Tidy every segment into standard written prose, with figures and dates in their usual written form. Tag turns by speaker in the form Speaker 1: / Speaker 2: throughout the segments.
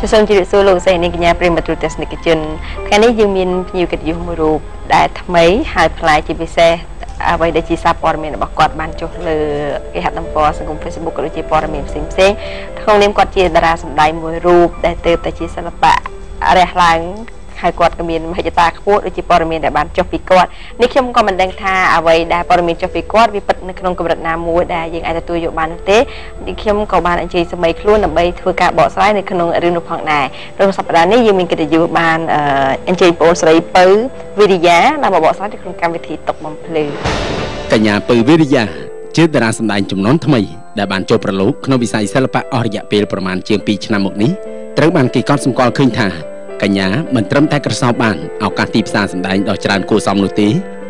Speaker 1: សូមជម្រាបសួរលោកស្រីនាងកញ្ញាប្រិយមិត្តទស្សនិកជនថ្ងៃនេះយើងមានភ្ញៀវកិត្តិយសមួយរូបដែលថ្មីហើយផ្លាយជាពិសេសអ្វីដែលជាសារព័ត៌មានរបស់គាត់បានចុះលើគេហទំព័រសង្គម Facebook ក៏ដូចជាព័ត៌មានផ្សេងៗក្នុងនាមគាត់ជាតារាសម្ដែងមួយរូបដែលទើបតែជាសិល្បៈរះឡើងហើយគាត់ក៏មានមហិច្ឆតាខ្ពស់ដូចជាព័ត៌មានដែលបានចុះពីគាត់នេះខ្ញុំក៏មិនដឹងថាអ្វីដែលព័ត៌មានចុះពីគាត់វាពិតនៅក្នុងកម្រិតណាមួយដែលយើងអាចទទួលយកបាននោះទេនេះខ្ញុំក៏បានអញ្ជើញសម័យខ្លួនដើម្បីធ្វើការបកស្រាយនៅក្នុងរឿងនោះផងដែរក្នុងសប្តាហ៍នេះយើងមានកិត្តិយសបានអញ្ជើញបងស្រីពៅវិរិយាមកបកស្រាយនៅក្នុងកម្មវិធីតុកបំភ្លឺ
Speaker 2: កញ្ញាពៅវិរិយាជាតារាសម្ដែងចំនួនថ្មីដែលបានចូលប្រឡូកក្នុងវិស័យសិល្បៈអស់រយៈពេលប្រមាណជាង2ឆ្នាំមកនេះត្រូវបានគេកត់សម្គាល់ឃើញថាកញ្ញាមិនត្រឹមតែក្រសោបបានឱកាសទីផ្សារសម្ដែងដ៏ច្រើនគួរសមនោះទេ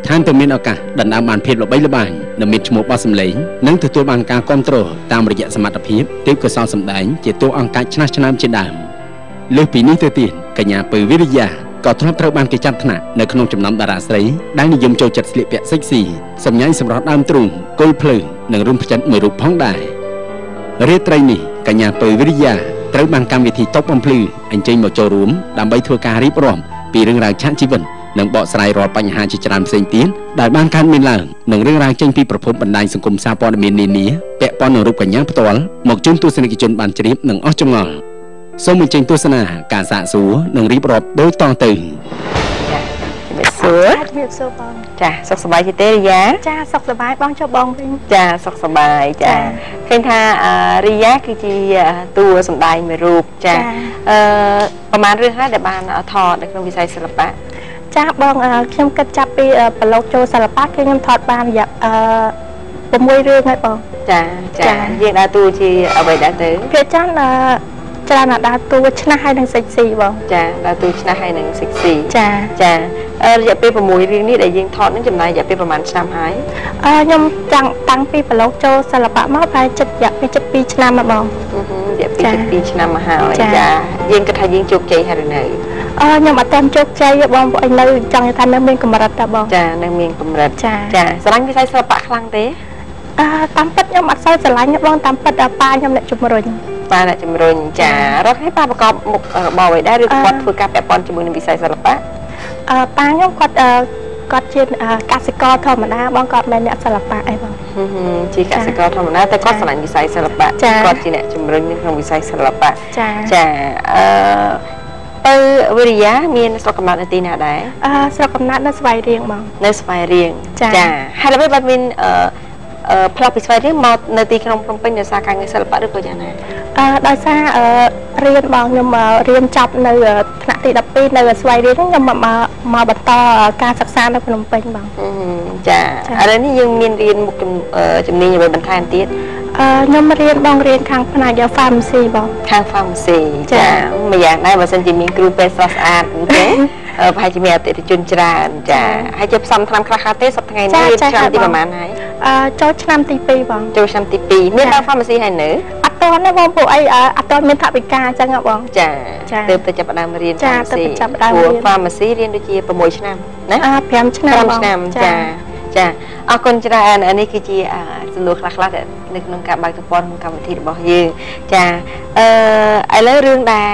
Speaker 2: ថែមទាំងមានឱកាសដណ្ដើមបានភាពល្បីល្បាញនិងមានឈ្មោះបោះសម្លេងនិងទទួលបានការគាំទ្រតាមរយៈសមត្ថភាពទេពកោសល្យសម្ដែងជាតួអង្គកាច់ឆ្នះឆ្នើមជាដើមលើសពីនេះទៅទៀតកញ្ញាពៅវិរិយាក៏ធ្លាប់ត្រូវបានគេចាត់ថ្នាក់នៅក្នុងចំណោមតារាស្រីដែលនិយមចូលចិត្តស្លៀកពាក់សិចស៊ីសម្ញាញ់សម្រស់ដើមទ្រូងគល់ភ្លើងនិងរួមផ្ចិតមួយរូបផងដែររាត្រីនេះកញ្ញាពៅវិរិយាត្រូវបានកម្មវិធីតុកបំភ្លឺអញ្ជើញមកចូលរួមដើម្បីធ្វើការរៀបរាប់ពីរឿងរ៉ាវឆាកជីវិតនិងបកស្រាយរាល់បញ្ហាជាច្រើនផ្សេងទៀតដែលបានកើតមានឡើងនិងរឿងរ៉ាវចេញពីប្រភពបណ្ដាញសង្គមសារព័ត៌មាននានាពាក់ព័ន្ធនឹងរូបកញ្ញាផ្ទាល់មកជូនទស្សនិកជនបានជ្រាបនិងអស់ចម្ងល់សូមអញ្ជើញទស្សនាការសាកសួរនិងរៀបរាប់ដូចតទៅ
Speaker 1: សួរបងចាសុខសប្បាយទេរីយ៉ា
Speaker 3: ចាសុខសប្បាយបងចុះបងវិញ
Speaker 1: ចាសុខសប្បាយចាឃើញថារីយ៉ាគឺជាតួសម្ដែងមួយរូបចាប្រហែលរឿងហើយដែលបានថតនៅក្នុងវិស័យសិល្បៈ
Speaker 3: ចាបងខ្ញុំគិតចាប់ពីប្រឡូកចូលសិល្បៈគឺខ្ញុំថតបានរយៈ6រឿងហើយបង
Speaker 1: ចាយើងដើរតួជាអ្វីដែរទៅ
Speaker 3: គេចាន់ច្រើនណាស់ដើរតួឆ្នះហើយនឹងសិចស៊ីបង
Speaker 1: ចាដើរតួឆ្នះហើយនឹងសិចស៊ី
Speaker 3: ចា
Speaker 1: រយៈពេល6រឿងនេះដែលយើងថតនឹងចំណាយរយៈពេលប្រហែលឆ្នាំហើយ
Speaker 3: ខ្ញុំតាំងពីប្រឡូកចូលសិល្បៈមកប្រហែលចិត្តរយៈពេល2ឆ្នាំមកបង
Speaker 1: រយៈពេល2ឆ្នាំមកហើយចាយើងគិតថាយើងជោគជ័យហើយឬនៅ
Speaker 3: ខ្ញុំអត់ទាន់ជោគជ័យបងប្អូននៅចង់ថានៅមានកម្រិតតាបង
Speaker 1: ចានៅមានកម្រិតចាស្រឡាញ់វិស័យសិល្បៈខ្លាំងទេ
Speaker 3: តាមពិតខ្ញុំអត់សូវស្រឡាញ់បងតាមពិតប៉ាខ្ញុំអ្នកជំរុញ
Speaker 1: ប៉ាអ្នកជំរុញចារត់ឲ្យប៉ាប្រកបមុខរបរអ្វីដែរឬគាត់ធ្វើការពាក់ព័ន្ធជាមួយនឹងវិស័យសិល្បៈ
Speaker 3: ប៉ាខ្ញុំគាត់ជាកសិករធម្មតាបងគាត់មិនអ្នកសិល្បៈអីបង
Speaker 1: ជាកសិករធម្មតាតែគាត់ស្រឡាញ់វិស័យសិល្បៈគាត់ជាអ្នកជំរុញក្នុងវិស័យសិល្បៈចាទៅវិរិយាមានស្រុកកំណើតនៅទីណាដែរ
Speaker 3: ស្រុកកំណើតនៅស្វាយរៀងបង
Speaker 1: នៅស្វាយរៀងចាហើយល្បីបាត់មានផ្លាស់ពីស្វាយរៀងមកនៅទីក្រុងភ្នំពេញដោយសារការងារសិល្បៈឬក៏យ៉ាងណា
Speaker 3: ដោយសាររៀនបងខ្ញុំរៀនចប់នៅថ្នាក់ទី12នៅស្វាយរៀងខ្ញុំមកបន្តការសិក្សានៅភ្នំពេញបង
Speaker 1: ចាឥឡូវនេះយើងមានរៀនមុខជំនាញអ្វីបន្ថែមទៀត
Speaker 3: ខ្ញុំរៀនខាងផ្នែក pharmacy បង
Speaker 1: ខាង pharmacy ចាមួយយ៉ាងដែរបើសិនជាមានគ្រូពេទ្យស្រស់ស្អាតទេប្រហែលជាមានអតិថិជនច្រើនចាហើយជាផ្សំថ្នាំខ្លះៗទេសប្តាហ៍ថ្ងៃនេះឆ្នាំទីប្រហែលហើយ
Speaker 3: ចូលឆ្នាំទី2បង
Speaker 1: ចូលឆ្នាំទី2មានដល់ pharmacy ហើយនៅ
Speaker 3: អត់ទាន់ទេបងពួកអីអត់ទាន់មានថវិកាអញ្ចឹងបង
Speaker 1: ចាទើបតែចាប់ផ្ដើមរៀន pharmacy ព្រោះ pharmacy រៀនដូចជា6ឆ្នាំណា
Speaker 3: 5ឆ្នាំ
Speaker 1: ចាអរគុណច្រើននេះគឺជាសំណួរខ្លះៗនៅក្នុងការបើកទំព័រក្នុងកម្មវិធីរបស់យើងចាឥឡូវរឿងដែល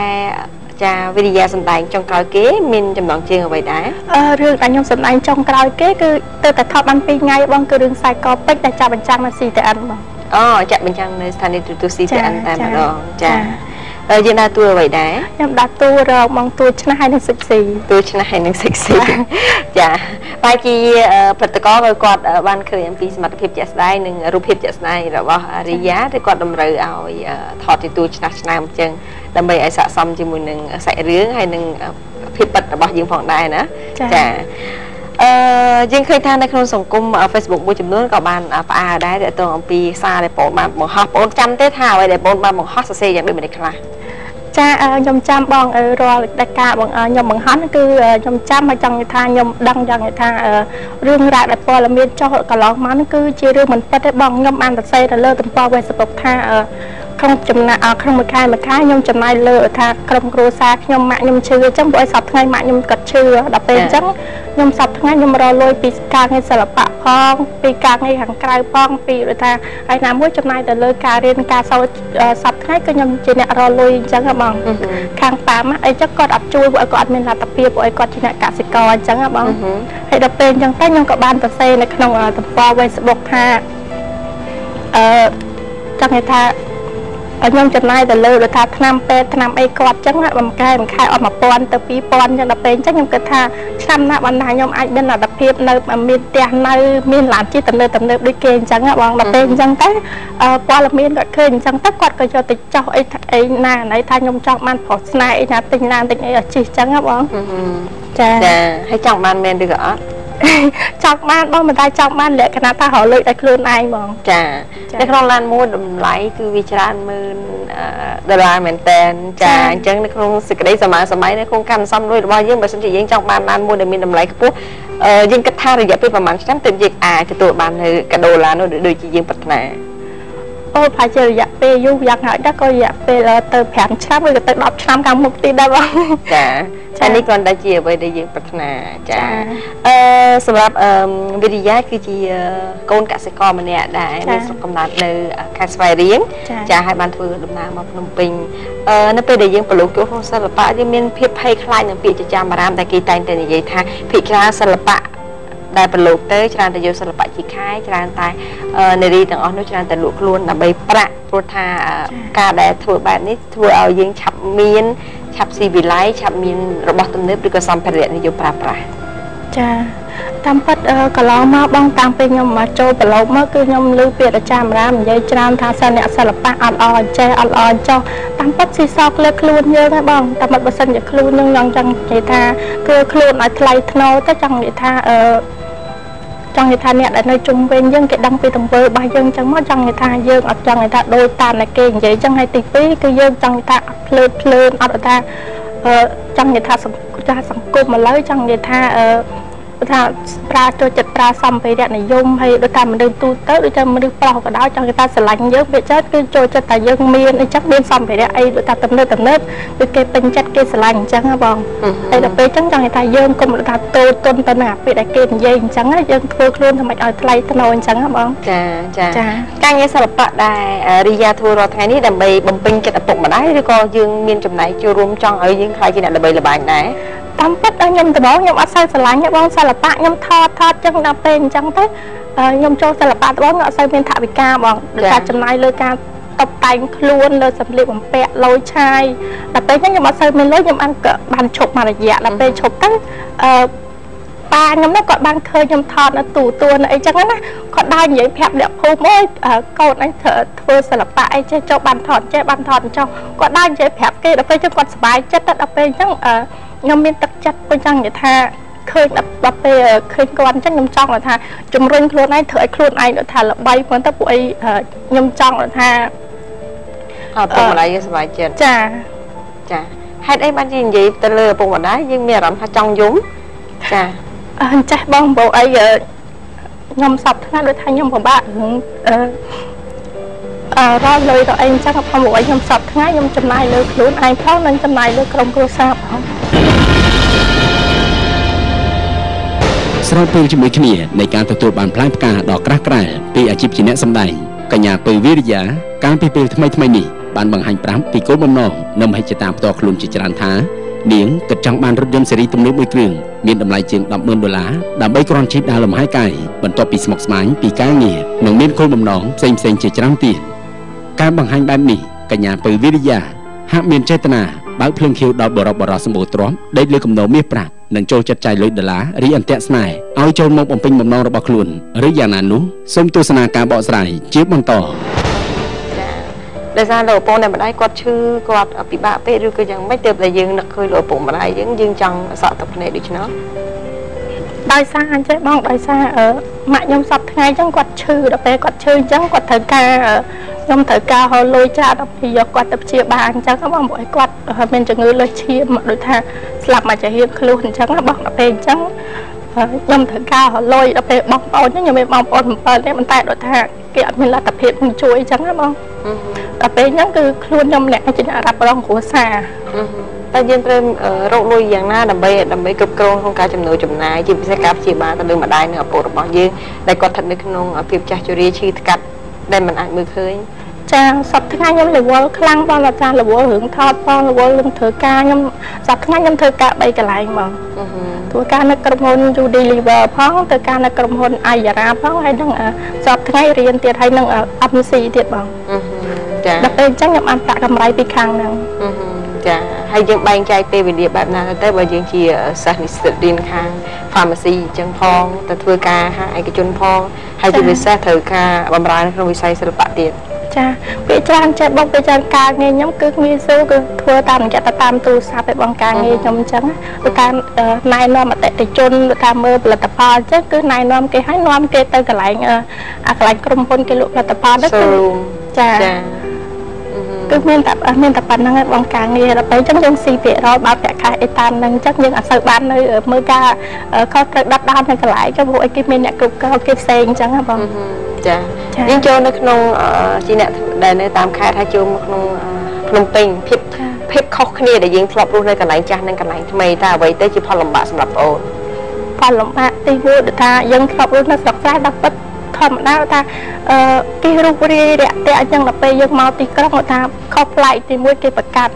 Speaker 1: ចាវិរិយាសម្ដែងចុងក្រោយគេមានចំណងជើងអ្វីដែរ
Speaker 3: រឿងដែលខ្ញុំសម្ដែងចុងក្រោយគេគឺទៅតែថតបាន2ថ្ងៃបងគឺរឿងខ្សែកពេជ្រដែលចាក់បញ្ចាំងនៅ CTN បង
Speaker 1: ចាក់បញ្ចាំងនៅស្ថានីយទូរទស្សន៍ CTN តែម្ដងចាយើងដើរតួអ្វីដែរ
Speaker 3: ខ្ញុំដើរតួរកមកតួឆ្នះហើយនឹងសិចស៊ី
Speaker 1: តួឆ្នះហើយនឹងសិចស៊ីចាបែរជាព្រឹត្តិការណ៍គាត់បានឃើញអំពីសមត្ថភាពជាក់ស្ដែងនិងរូបភាពជាក់ស្ដែងរបស់រីយ៉ាឬគាត់តម្រូវឲ្យថតជាតួឆ្នះឆ្នើមអញ្ចឹងដើម្បីឲ្យស័ក្តិសមជាមួយនឹងសាច់រឿងហើយនឹងភាពពិតរបស់យើងផងដែរណាចាយើងឃើញថានៅក្នុងសង្គម Facebook មួយចំនួនក៏បានផ្អើលដែរទាក់ទងអំពីសារដែលបងបានបង្ហោះបងចាំទេថាអ្វីដែលបងបានបង្ហោះសរសេរយ៉ាងដូចម្តេចខ្លះ
Speaker 3: ចាខ្ញុំចាំបងរាល់កិច្ចការបងខ្ញុំបង្ហោះគឺខ្ញុំចាំហើយចង់និយាយថាខ្ញុំដឹងយ៉ាងថារឿងរ៉ាវដែលព័ត៌មានចុះកន្លងមកគឺជារឿងមិនពិតទេបងខ្ញុំបានសរសេរទៅលើទំព័រ Facebook ថា ក្នុងចំណាក្នុងមួយខែខ្ញុំចំណាយលើថាក្រុមគ្រួសារខ្ញុំម៉ាក់ខ្ញុំឈឺអញ្ចឹងព្រោះឲ្យសប្តាហ៍ថ្ងៃម៉ាក់ខ្ញុំក៏ឈឺដល់ពេលអញ្ចឹងខ្ញុំសប្តាហ៍ថ្ងៃខ្ញុំរលួយពីការងារសិល្បៈផងពីការងារខាងក្រៅផងពីដូចថាហើយណាមួយចំណាយទៅលើការរៀនការសូត្រសប្តាហ៍ថ្ងៃគឺខ្ញុំជាអ្នករលួយអញ្ចឹងបងខាងប៉ាម៉ាក់អីចឹងគាត់អត់ជួយព្រោះឲ្យគាត់អត់មានលទ្ធភាពព្រោះឲ្យគាត់ជាអ្នកកសិករអញ្ចឹងបងហើយដល់ពេលអញ្ចឹងទៅខ្ញុំក៏បានសរសេរនៅក្នុងទំព័រ Facebook ថាចង់និយាយថាខ្ញុំចំណាយទៅលើដូចថាឆ្នាំពេទ្យឆ្នាំអីគាត់ចឹងមួយខែអត់1000ទៅ2000ចឹងដល់ពេលអញ្ចឹងខ្ញុំគិតថាឆ្នាំណាបណ្ដាខ្ញុំអាចមានលទ្ធភាពនៅមានផ្ទះនៅមានឡានជិះទំនើបដូចគេអញ្ចឹងបងដល់ពេលអញ្ចឹងទៅព័ត៌មានគាត់ឃើញអញ្ចឹងទៅគាត់ក៏យកទៅចោះអីណាណៃថាខ្ញុំចង់បានប្រុសស្នេហ៍អីណាទិញឡានទិញអីឲ្យជិះអញ្ចឹងបងចា
Speaker 1: ហើយចង់បានមែនឬក៏អត់
Speaker 3: ចង់បានបងមិនតែចង់បានលក្ខណៈថារលួយឲ្យខ្លួនឯងហ្មង
Speaker 1: ចានៅក្នុងឡានមួយតម្លៃគឺវាច្រើនម៉ឺន$មែនតើចាអញ្ចឹងនៅក្នុងសេចក្តីសម័យនៅក្នុងកម្មសំលួយរបស់យើងបើសិនជាយើងចង់បានឡានមួយដែលមានតម្លៃខ្ពស់យើងគិតថារយៈពេលប្រហែលឆ្នាំទើបយើងអាចទទួលបាននៅកាដូឡាននោះដូចជាយើងប្រាថ្នា
Speaker 3: ប្រហែលជារយៈពេលយូរយ៉ាងហោចដែរក៏រយៈពេលទៅ5ឆ្នាំឬក៏ទៅ10ឆ្នាំខាងមុខទៀតដែរបង
Speaker 1: ចាតែនេះគ្រាន់តែជាអ្វីដែលយើងប្រាថ្នាចាសម្រាប់វិរិយាគឺជាកូនកសិករម្នាក់ដែលមានស្រុកកំណើតនៅខេត្តស្វាយរៀងចាហើយបានធ្វើដំណើរមកភ្នំពេញនៅពេលដែលយើងប្រឡូកចូលក្នុងសិល្បៈយើងមានភាពភ័យខ្លាចនឹងពាក្យចចាមអារាមតែគេតែងតែនិយាយថាភាគច្រើនសិល្បៈដែលប្រឡូកទៅច្រើនតែយកសិល្បៈជាខែច្រើនតែនារីទាំងអស់នោះច្រើនតែលក់ខ្លួនដើម្បីប្រាក់ព្រោះថាការដែលធ្វើបែបនេះធ្វើឲ្យយើងឆាប់មានឆាប់ស៊ីវិល័យឆាប់មានរបស់ទំនើបឬក៏សម្ភារៈនិយមប្រើប្រាស់
Speaker 3: ចាតាមពិតកន្លងមកបងតាំងពីខ្ញុំមកចូលប្រឡូកមកគឺខ្ញុំឮពាក្យអាចារ្យរាមនិយាយច្រើនថាសិស្សអ្នកសិល្បៈអត់អរចេះអត់អរចុះតាមពិតស៊ីសោកលើខ្លួនយើងហ្នឹងបងតាមពិតបើសិនជាខ្លួននឹងចង់និយាយថាគឺខ្លួនឲ្យថ្លៃថ្នូរទៅចង់និយាយថាចង់និយាយថាអ្នកដែលនៅជុំវិញយើងគេដឹងពីទង្វើរបស់យើងអញ្ចឹងមកចង់និយាយថាយើងអត់ចង់និយាយថាដូចតាមតែគេនិយាយអញ្ចឹងហើយទី2គឺយើងចង់និយាយថាអត់ភ្លើនអត់ថាចង់និយាយថាសង្គមឥឡូវចង់និយាយថាថាប្រើចូលចិត្តប្រើសម្ភារៈនិយមហើយដូចថាមនុស្សទូទៅដូចថាមនុស្សប្រុសក៏ដោយចង់និយាយថាស្រឡាញ់យើងវាចិត្តគឺចូលចិត្តតែយើងមានអីចឹងមានសម្ភារៈអីដូចថាទំនើបដូចគេពេញចិត្តគេស្រឡាញ់អញ្ចឹងហ៎បងហើយដល់ពេលអញ្ចឹងចង់និយាយថាយើងកុំថាតូចទុនទៅនឹងអាពាក្យដែលគេនិយាយអញ្ចឹងយើងធ្វើខ្លួនធ្វើម៉េចឲ្យថ្លៃថ្នូរអញ្ចឹងហ៎បង
Speaker 1: ចាការងារសិល្បៈដែលរីយ៉ាធ្វើរាល់ថ្ងៃនេះដើម្បីបំពេញចិត្តឪពុកម្ដាយឬក៏យើងមានចំណែកចូលរួមចង់ឲ្យយើងខ្លាចជាអ្នកល្បីល្បាញដែរ
Speaker 3: តាមពិតខ្ញុំដំបូងខ្ញុំអត់សូវស្រឡាញ់ទេបងសិល្បៈខ្ញុំថតចឹងដល់ពេលអញ្ចឹងទៅខ្ញុំចូលសិល្បៈដំបូងខ្ញុំអត់សូវមានថវិកាបងដោយការចំណាយលើការតុបតែងខ្លួនលើសម្លៀកបំពាក់លុយឆាយដល់ពេលខ្ញុំអត់សូវមានលុយខ្ញុំបានឈប់មួយរយៈដល់ពេលឈប់ទៅប៉ាខ្ញុំគាត់បានឃើញខ្ញុំថតនៅទូនៅអីចឹងណាគាត់ដើរនិយាយប្រាប់អ្នកភូមិអើយកូនអញធ្វើសិល្បៈអីចេះចុះបានថតចេះបានថតចុះគាត់ដើរនិយាយប្រាប់គេដល់ពេលចឹងគាត់សប្បាយចិត្តដល់ពេលអញ្ចឹងខ្ញុំមានទឹកចិត្តពេញចង់និយាយថាឃើញដល់ពេលឃើញគាត់អញ្ចឹងខ្ញុំចង់ថាជំរុញខ្លួនឯងធ្វើឲ្យខ្លួនឯងដូចថាល្បីប៉ុន្តែពួកអីខ្ញុំចង់ថា
Speaker 1: ឪពុកម្ដាយយើងសប្បាយចិត្តចាហេតុអីបាននិយាយទៅលើឪពុកម្ដាយយើងមានអារម្មណ៍ថាចង់យំចា
Speaker 3: ចេះបងព្រោះអីខ្ញុំសពថ្ងៃដូចថាខ្ញុំពិបាករឿងរកលុយទៅអីអញ្ចឹងផងព្រោះអីខ្ញុំសពថ្ងៃខ្ញុំចំណាយលើខ្លួនឯងផងនិងចំណាយលើក្រុមគ្រួសារផង
Speaker 2: ស្របពេលជាមួយគ្នានៃការទទួលបានផ្លែផ្កាដ៏ក្រាស់ក្រែលពីអាជីពជាអ្នកសម្ដែងកញ្ញាពៅវិរិយាកាលពីពេលថ្មីនេះបានបង្ហាញប្រាប់ពីគោលបំណងនិងមហិច្ឆតាផ្ទាល់ខ្លួនជាច្រើនថានាងគិតចង់បានរថយន្តស៊េរីទំនើបមួយគ្រឿងមានតម្លៃជាង$10,000ដើម្បីគ្រាន់ជីដើរលំហែកាយបន្ទាប់ពីស្មុគស្មាញពីការងារនិងមានគោលបំណងផ្សេងជាច្រើនទៀតការបង្ហាញបែបនេះកញ្ញាពៅវិរិយាហាក់មានចេតនាបើកភ្លើងខៀវដល់បរិសម្បូរទ្រព្យដេកលើគំនរមាសប្រាក់និងចូលចិត្តចាយលុយ$រីអន្ទាក់ស្នេហ៍ឲ្យចូលមកបំពេញបំណងរបស់ខ្លួនឬយ៉ាងណានោះសូមទស្សនាការបកស្រាយជាបន្ត
Speaker 1: ដោយសារលោកឪពុកអ្នកម្ដាយគាត់ឈឺគាត់ពិបាកពេកឬក៏យ៉ាងម៉េចទើបតែយើងនឹកឃើញលោកឪពុកម្ដាយយើងចង់សក់ទឹកភ្នែកដូច្នោះ
Speaker 3: ដោយសារអញ្ចឹងបងដោយសារម៉ាក់ខ្ញុំសពថ្ងៃអញ្ចឹងគាត់ឈឺដល់ពេលគាត់ឈឺអញ្ចឹងគាត់ត្រូវការខ្ញុំត្រូវការហៅលុយច្រើនដល់ពេលយកគាត់ទៅព្យាបាលអញ្ចឹងបងព្រោះឲ្យគាត់មានជំងឺលើសឈាមដូចថាស្លាប់មកចាហៀងខ្លួនអញ្ចឹងបងដល់ពេលអញ្ចឹង nhầm thử cao họ lôi đã về bóng ổn nhưng mà bóng ổn một đấy mình tại đội thạc cái mình là tập hiện mình chuối chẳng lắm không tập về nhắn cứ luôn nhầm lẽ chính là đập rong của xà
Speaker 1: ta dân thêm rộng nuôi dạng na đầm bay cực công không cả chấm nồi chấm nái chỉ sẽ cáp chỉ ba ta đừng mà đai nữa bộ được bao nhiêu đây còn thật được nông ở phim cha chori chi cắt đây mình ăn mưa khơi
Speaker 3: cha sập thứ hai nhầm là vô khăn bao là cha là vô hưởng thọt bao là vô lưng thử ca nhầm sập thứ hai nhầm thử ca bay cái lại mà thử ca nó cầm hôn du đi liver phong thử ca nó cầm hôn ai ra phong hay đang sập thứ hai riêng tiệt hay đang âm si tiệt bằng đặc biệt chắc nhầm ăn tạ cầm lại bị khang nè
Speaker 1: hay dân ban trai tê về địa bàn nào tới bao giờ chỉ sản điên khang pharmacy chân phong ta thưa ca hai cái chân phong hay chỉ về xe thử ca bầm ra không bị say sẽ bạc tiền
Speaker 3: cha bị trang chạy bông bị trang ca nghe nhóm cứ nghe số cứ thua tàn chạy ta tam tu sao phải bằng ca nghe nhóm trắng ta nay nom mà tại chôn ta mơ là tập pa chứ cứ nay nom cái hái nom cái tới cái lại lại cầm hôn cái lụa là tập pa đó cha cứ miền tập bản năng bằng cả nghề là tới chắc những si tiệt rồi bảo vệ khai tan năng chắc những sợ ban nơi ở mưa ca có đắp đan hay cái lại cho bộ cái miền nhạc cực cao cái sen chẳng hả bông
Speaker 1: nhưng cho nó không chỉ nè để nơi tam khai thay cho một nông tình phép khó khăn để diễn flop luôn nơi cái lại cha nên cái lại mày ta vậy tới chỉ phò lòng bạc sầm lập ôn
Speaker 3: phò lòng bạc thì vui được ta dân flop luôn nó sập ra đắp bất thầm nào ta cái rùi rì đẹp đẹp nhưng là bây giờ mau thì có người ta khóc lại thì mỗi cái bậc cạn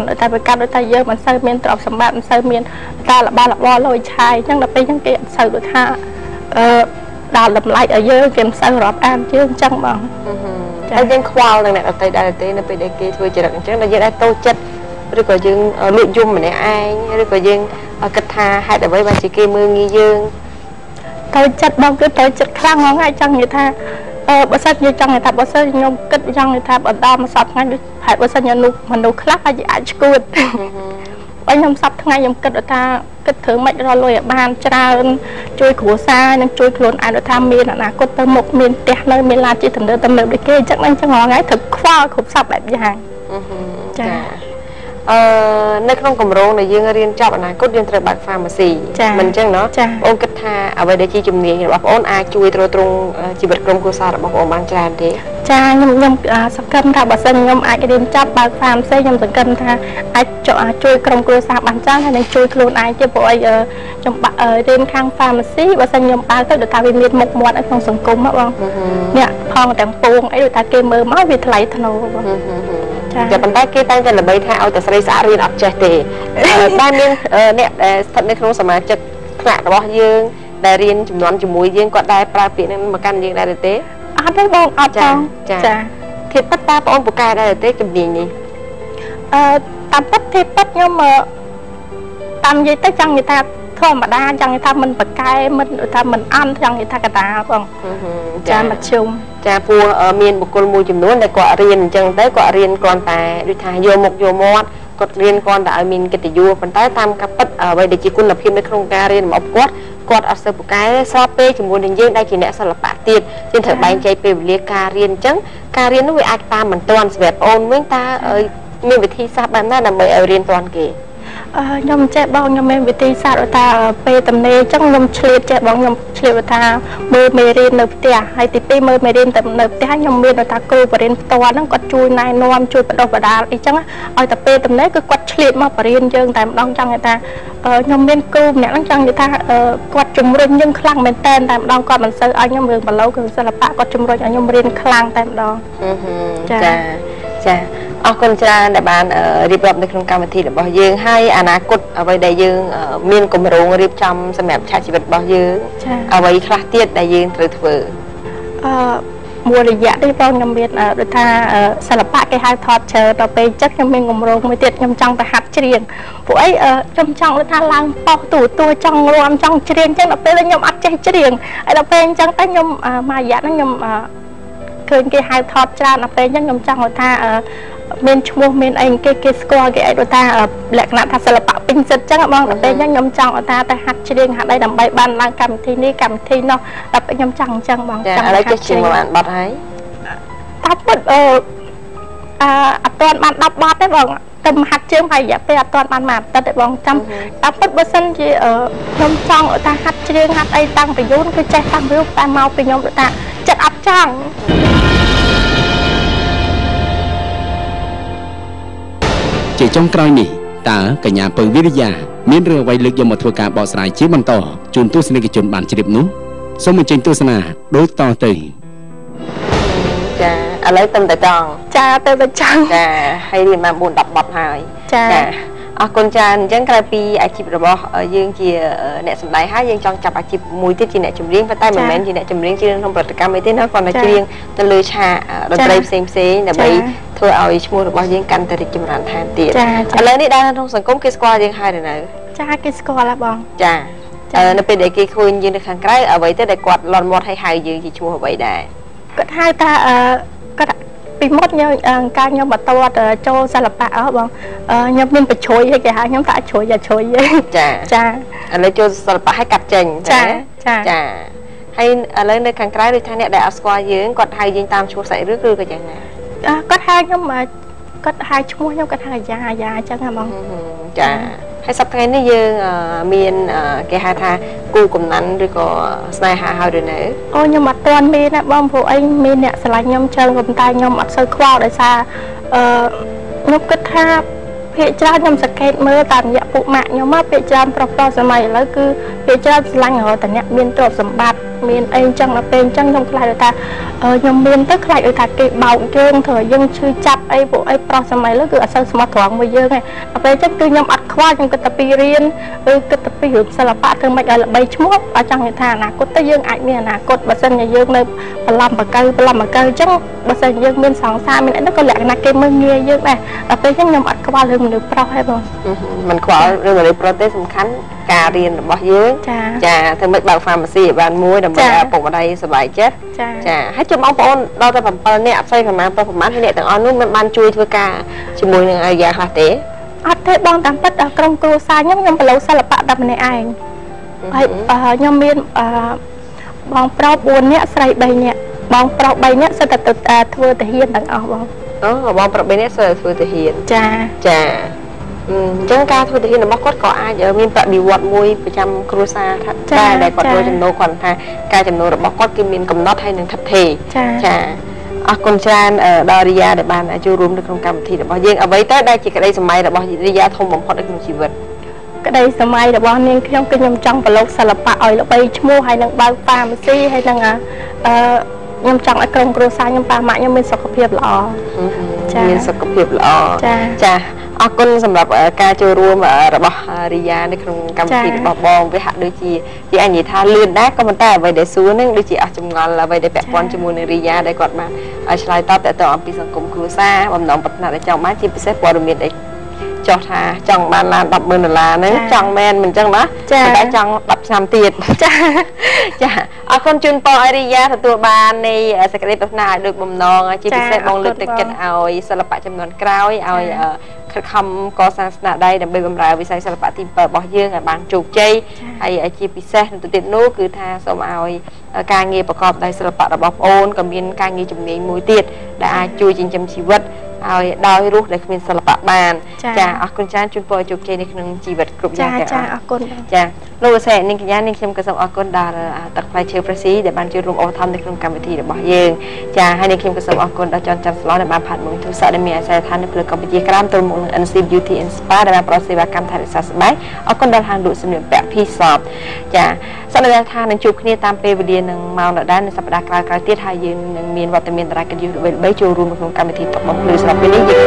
Speaker 3: người ta giờ mình xây miền trọp sầm bạc mình xây miền ta là ba là bo lôi chai nhưng là bây giờ cái xây được ha đào làm lại ở dưới kiếm xây rọp an chứ chẳng bằng
Speaker 1: cái dân khoa lần này ở đây đây nó bây đây kia thôi chỉ là chắc là dân đây tô chất rồi có dân luyện dung mà này ai rồi có dân kịch tha hay là với bà chị kia mưa nghi dương
Speaker 3: tôi chất bao cứ tôi chất khang ngon ngay trong người ta bữa sau như trong người ta bữa sau nhung kết trong người ta bữa đó mà sập ngay phải bữa sau nhung mình đâu khác hay gì ai chịu bây nhung sập ngay nhung kết người ta kết thử mấy rồi lôi ở bàn tra chui của xa nhưng chui luôn ai được tham miên là có tới một miền tây nơi miền lan chỉ thành được tâm được kia chắc nên cho ngon ngay thực khoa khủng sập đẹp dạng
Speaker 1: nơi không cầm rô này dương riêng chọn này cốt riêng từ bạc pharmacy mình chẳng nó ôn kết tha ở đây để chi chùm niệm bác ôn ai chui từ trung chỉ bật công cô sa bác ôn mang tràn thế
Speaker 3: cha nhung sắp cân tha bà sinh nhung ai cái đêm chắp bạc pharmacy nhung từng cân tha ai chọn chui công cô sa bàn trắng hay nên chui luôn ai chứ bộ trong bạc đêm khang pharmacy bà sinh nhung ba tới được ta bị miệt một món ở trong sòng cung á không nè phong tảng buông ấy được ta kê mơ máu vì thay thân đâu giờ
Speaker 1: bàn tay kia tay chân là bay thaoแต่ sợi sả riêng ấp chết thì ba miếng nè thật nên không sắm chất nặng đó dương đại riêng chùm nón chùm mũi dương quạt đai pra pin nên mà căn dương đại được thế
Speaker 3: đấy bông bông
Speaker 1: thì bắt ta bông bột cải đại được thế chùm gì nhỉ
Speaker 3: tam bắt thì bắt nhưng mà tam gì tới chân người ta thôi mà đa chân người ta mình bật cải mình ăn chân người ta cả ta không cha mà chung
Speaker 1: cha phù ở miền bậc côn mùi chùm núi này quả riêng chân tới quả riêng con tài đi thà vô một vô mót cột riêng con đã ở miền cái tỷ du phần tái tam cặp bất ở vậy để chỉ quân lập phim để không ca riêng một quát ở sơ một cái sao pe chỉ muốn đình dương đây chỉ nè sao là bạc tiền trên thợ bay chạy pe lia ca riêng trắng ca riêng nó với ai ta mình toàn đẹp ôn với ta ở miền việt thi sao bạn ta là mời ở riêng toàn kì
Speaker 3: nhom chạy bong nhom em việt sao rồi ta pe tầm này chắc nhom chìa chạy bong nhom chìa rồi ta mơ mê riêng nộp tiền hay thì pe mơ mê riêng tầm nộp tiền nhom miên rồi ta cô và riêng to nó có chui này nom chui bắt đầu vào đá đi chắc á tập pe tầm này cứ quạt chìa mà và riêng dương tại đông trăng người ta nhom miên cô nè đông trăng người ta quạt chùm riêng nhưng khăng men tên tại đông còn mình sơ anh nhom mường mà lâu cứ sơ là bạ quạt chùm riêng anh nhom riêng khăng tại đông
Speaker 1: cha con cha đại ban riêng lậpในโครงการวิธีរបស់យើងហើយអនាគតអ្វីដែលយើងមានគម្រោងរៀបចំសម្រាប់ឆាកជីវិតរបស់យើងអ្វីខ្លះទៀតដែលយើងត្រូវធ្វើ
Speaker 3: មួយរយៈនេះបងខ្ញុំមានដូចថាសិល្បៈគេហៅថតchờដល់ពេលចិត្តខ្ញុំមានគម្រោងមួយទៀតខ្ញុំចង់ទៅហាត់ច្រៀងពួកអីខ្ញុំចង់ដូចថាឡើងប៉ោះតួចង់រាំចង់ច្រៀងអញ្ចឹងដល់ពេលខ្ញុំអត់ចេះច្រៀងហើយដល់ពេលអញ្ចឹងតែខ្ញុំមួយរយៈហ្នឹងខ្ញុំឃើញគេហៅថតច្រើនដល់ពេលអញ្ចឹងខ្ញុំចង់ថាមានឈ្មោះមានអីគេស្គាល់គេអីដូចថាលក្ខណៈថាសិល្បៈពេញសិទ្ធចឹងបងដល់ពេលខ្ញុំចង់ថាទៅហាត់ច្រៀងហាត់អីដើម្បីបានឡើងកម្មវិធីនេះកម្មវិធីនោះដល់ពេលខ្ញុំចង់អញ្ចឹងបង
Speaker 1: ចង់ឥឡូវចេះច្រៀងបានបាត់ហើយ
Speaker 3: តាមពិត អត់ទាន់បាន10បទទេបងទៅហាត់ជើងហើយរយៈពេលអត់ទាន់បានមកទឹកទេបងចាំតាមពិតបើសិនជាខ្ញុំចង់ថាហាត់ច្រៀងហាត់អីតាំងពីយូរគឺចេះតាំងពីយូរតែមកពីខ្ញុំថាចិត្តអត់ចង់
Speaker 2: ជាចុងក្រោយនេះតើកញ្ញាពៅវិរិយាមានរឿងអ្វីលើកយកមកធ្វើការបកស្រាយជាបន្តជូនទស្សនិកជនបានជ្រាបនោះសូមអញ្ជើញទស្សនាដូចតទៅ
Speaker 1: ចាឥឡូវទៅតែចង់
Speaker 3: ចាទៅតែចង់
Speaker 1: ចាហើយរៀនបាន4 10បទហើយ
Speaker 3: ចា
Speaker 1: អរគុណច្រើនអញ្ចឹងក្រៅពីអាជីពរបស់យើងជាអ្នកសម្ដែងហើយយើងចង់ចាប់អាជីពមួយទៀតជាអ្នកចម្រៀងប៉ុន្តែមិនមែនជាអ្នកចម្រៀងជាក្នុងប្រតិកម្មអីទេណាគាត់តែច្រៀងទៅលើឆាកតន្ត្រីផ្សេងដើម្បីធ្វើឲ្យឈ្មោះរបស់យើងកាន់តែរីកចម្រើនថែមទៀតឥឡូវនេះដើរក្នុងសង្គមគេស្គាល់យើងហើយនៅ
Speaker 3: ចាគេស្គាល់ហើយបង
Speaker 1: ចានៅពេលដែលគេឃើញយើងនៅខាងក្រៅអ្វីទៅដែលគាត់លន់មាត់ឲ្យហៅយើងជាឈ្មោះអ្វីដែរ
Speaker 3: គាត់ហៅថាគាត់ពីមុនការខ្ញុំបន្តចូលសិល្បៈបងខ្ញុំមានបជ្រួយឲ្យគេហៅខ្ញុំថាជ្រួយ
Speaker 1: ចាឥឡូវចូលសិល្បៈឲ្យកាត់ចេញចាហើយឥឡូវនៅខាងក្រៅដូចថាអ្នកដែលអត់ស្គាល់យើងគាត់ហៅយើងតាមឈ្មោះសាច់រឿងឬក៏យ៉ាងណា
Speaker 3: គាត់ហៅខ្ញុំគាត់ហៅឈ្មោះខ្ញុំគាត់ហៅយ៉ាអញ្ចឹងហ៎បង
Speaker 1: ចាហើយសប្តាហ៍នេះយើងមានគេហៅថាគូកំណាន់ឬក៏ស្នេហាហើយឬនៅ
Speaker 3: អូខ្ញុំអត់ទាន់មានណាបងព្រោះអីមានអ្នកស្រឡាញ់ខ្ញុំច្រើនប៉ុន្តែខ្ញុំអត់សូវខ្វល់ដោយសារខ្ញុំគិតថាភាគច្រើនខ្ញុំសង្កេតមើលតាមរយៈពួកម៉ាក់ខ្ញុំមកភាគច្រើនប្រុសសម័យឥឡូវគឺភាគច្រើនស្រឡាញ់រកតែអ្នកមានទ្រព្យសម្បត្តិមានអីអញ្ចឹងដល់ពេលអញ្ចឹងខ្ញុំខ្លាចថាខ្ញុំមានទៅខ្លាចថាគេបោកយើងធ្វើឲ្យយើងឈឺចាប់អីពួកអីប្រុសសម័យឥឡូវគឺអត់សូវស្មោះត្រង់មួយយើងទេដល់ពេលអញ្ចឹងគឺខ្ញុំអត់ខ្វល់ខ្ញុំគិតតែពីរៀនឬគិតតែពីរឿងសិល្បៈធ្វើម៉េចឲ្យល្បីឈ្មោះអត់ចង់និយាយថាអនាគតទៅយើងអាចមានអនាគតបើសិនជាយើងនៅបឡំបកៅអញ្ចឹងបើសិនជាយើងមានសង្សារមានអីនោះក៏លក្ខណៈគេមើលងាយយើងដែរដល់ពេលអញ្ចឹងខ្ញុំអត់ខ្វល់រឿងមនុស្សប្រុសទេបង
Speaker 1: មិនខ្វល់រឿងមនុស្សប្រុសទេសំខាន់ការរៀនរបស់យើងចាធ្វើម៉េចបើក pharmacy ឲ្យបានមួយដើម្បីឲ្យពុកម្ដាយសប្បាយចិត្តចាហើយជួបបងប្អូនដល់តែ7នាក់អត់ស្អីប្រហែលហើយអ្នកទាំងអស់នោះមិនបានជួយធ្វើការជាមួយនឹងអាយ៉ាខ្លះទេ
Speaker 3: អត់ទេបងតាមពិតដល់ក្រុមគ្រួសារខ្ញុំប្រឡូសិល្បៈតែម្នាក់ឯងហើយខ្ញុំមានបងប្រុស4នាក់ស្រី3នាក់បងប្រុស3នាក់សិតតែធ្វើទាហានទាំងអស់បង
Speaker 1: បងប្រុស3នាក់សិតតែធ្វើទាហានចាអញ្ចឹងការធ្វើទាហានរបស់គាត់ក៏អាចមានបដិវត្តមួយប្រចាំគ្រួសារដែរដែលគាត់ចូលចំណូលគាត់ថាការចំណូលរបស់គាត់គឺមានកំណត់ហើយនឹងថិតថេរចាអរគុណច្រើនដល់រីយ៉ាដែលបានចូលរួមនៅក្នុងកម្មវិធីរបស់យើងអ្វីទៅដែលជាក្តីសម័យរបស់រីយ៉ាធំបំផុតនៅក្នុងជីវិត
Speaker 3: ក្តីសម័យរបស់នាងខ្ញុំគឺខ្ញុំចង់ប្រឡូកសិល្បៈឲ្យល្បីឈ្មោះហើយនឹងបើក pharmacy ហើយនឹងខ្ញុំចង់ឲ្យក្រុមគ្រួសារខ្ញុំប៉ាម៉ាក់ខ្ញុំមានសុខភាពល្អ
Speaker 1: មានសុខភាពល្អចាអរគុណសម្រាប់ការចូលរួមរបស់រីយ៉ានៅក្នុងកម្មវិធីរបស់បងវាហាក់ដូចជាអញ្ញេថាលឿនដែរក៏ប៉ុន្តែអ្វីដែលសួរនឹងដូចជាអស់ចម្ងល់អ្វីដែលពាក់ព័ន្ធជាមួយនឹងរីយ៉ាដែលគាត់បានឆ្លើយតបតទៅអំពីសង្គមគ្រួសារបំណងប្រាថ្នាដែលចង់បានជាពិសេសព័ត៌មានដែលចោះថាចង់បានឡាន$10,000ហ្នឹងចង់មែនមិនចឹងណាតែចង់10ឆ្នាំទៀតចាអរគុណជូនពរឲ្យរីយ៉ាទទួលបាននៃសេចក្តីប្រាថ្នាឲ្យដូចបំណងជាពិសេសបងលើកទឹកចិត្តឲ្យសិល្បៈចំនួនក្រោយឲ្យខិតខំកសាងស្នាដៃដើម្បីបម្រើវិស័យសិល្បៈទី7របស់យើងឲ្យបានជោគជ័យហើយជាពិសេសទៅទៀតនោះគឺថាសូមឲ្យការងារប្រកបដោយសិល្បៈរបស់បងអូនក៏មានការងារជំនាញមួយទៀតដែលអាចជួយចិញ្ចឹមជីវិតឲ្យដោយរស់ដែលគ្មានសិល្បៈបានចាអរគុណច្រើនជូនពរជោគជ័យនៅក្នុងជីវិតគ្រប់យ៉ាងទាំងអស់
Speaker 3: ចាអរគុណ
Speaker 1: ចាលោកវិសេនាងកញ្ញានាងខ្ញុំក៏សូមអរគុណដល់ទឹកផ្លែឈើប្រស៊ីដែលបានចូលរួមឧបត្ថម្ភនៅក្នុងកម្មវិធីរបស់យើងចាហើយនាងខ្ញុំក៏សូមអរគុណដល់ចនច័ន្ទស្លោដែលបានផាត់មុខទូរស័ព្ទដែលមានអាសយដ្ឋាននៅផ្លូវកម្ពុជាក្រោមទល់មុខនឹង NC Beauty and Spa ដែលបានផ្ដល់សេវាកម្មថែរក្សាស្បែកអរគុណដល់ហាងលក់សម្លៀកបំពាក់ P-Shop ចាសន្យាថានឹងជួបគ្នាតាមពេលវេលានឹងម៉ោងដដែលនៅសប្តាហ៍ក្រោយៗទៀតហើយយើងនឹងមានវត្តមានតារាកិត្តិយសល្បីៗចូលរួមនៅក្នុងកម្មវិធីតុបបំភ្លឺសម្រាប់ពេលនេះយើង